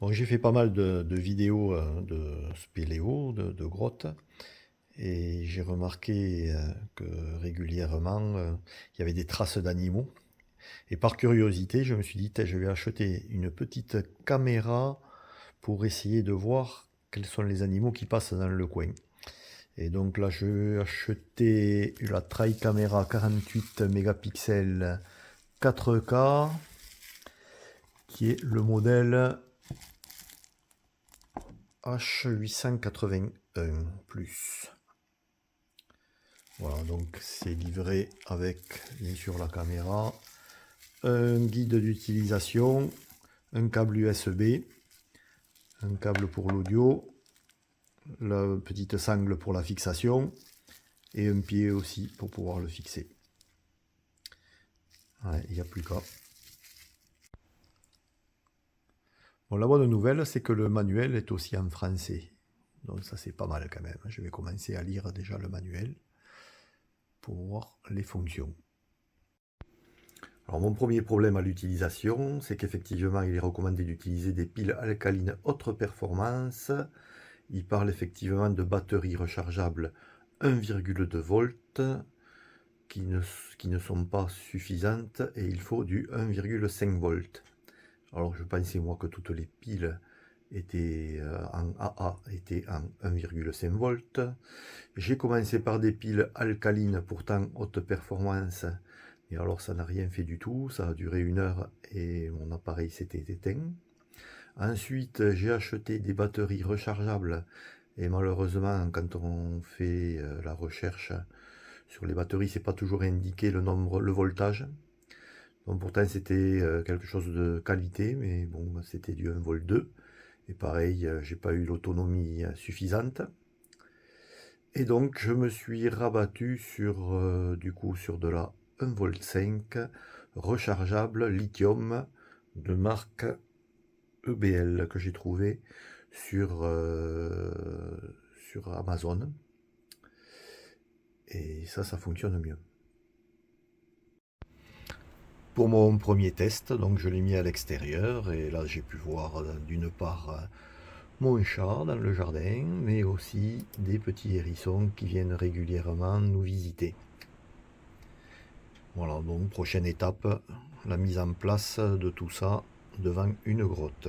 Bon, j'ai fait pas mal de vidéos de spéléo, de grottes, et j'ai remarqué que régulièrement il y avait des traces d'animaux. Et par curiosité, je me suis dit, tiens, je vais acheter une petite caméra pour essayer de voir quels sont les animaux qui passent dans le coin. Et donc là, je vais acheter la Trail Camera 48 mégapixels 4K, qui est le modèle H881 plus. Voilà, donc c'est livré avec bien sûr la caméra, un guide d'utilisation, un câble USB, un câble pour l'audio, la petite sangle pour la fixation et un pied aussi pour pouvoir le fixer. Ouais, il n'y a plus qu'à. Bon, la bonne nouvelle, c'est que le manuel est aussi en français. Donc ça, c'est pas mal quand même. Je vais commencer à lire déjà le manuel pour voir les fonctions. Alors mon premier problème à l'utilisation, c'est qu'effectivement il est recommandé d'utiliser des piles alcalines haute performance. Il parle effectivement de batteries rechargeables 1,2 volts qui ne sont pas suffisantes et il faut du 1,5 volts. Alors je pensais moi que toutes les piles étaient en AA étaient en 1,5 volts. J'ai commencé par des piles alcalines pourtant haute performance. Et alors ça n'a rien fait du tout, ça a duré 1 heure et mon appareil s'était éteint. Ensuite j'ai acheté des batteries rechargeables et malheureusement quand on fait la recherche sur les batteries c'est pas toujours indiqué le voltage. Donc pourtant c'était quelque chose de qualité mais bon c'était du 1,2 V et pareil j'ai pas eu l'autonomie suffisante. Et donc je me suis rabattu sur du coup sur de la 1,5 V rechargeable lithium de marque EBL que j'ai trouvé sur Amazon. Et ça fonctionne mieux. Pour mon premier test, donc je l'ai mis à l'extérieur et là j'ai pu voir d'une part mon chat dans le jardin, mais aussi des petits hérissons qui viennent régulièrement nous visiter. Voilà, donc prochaine étape, la mise en place de tout ça devant une grotte.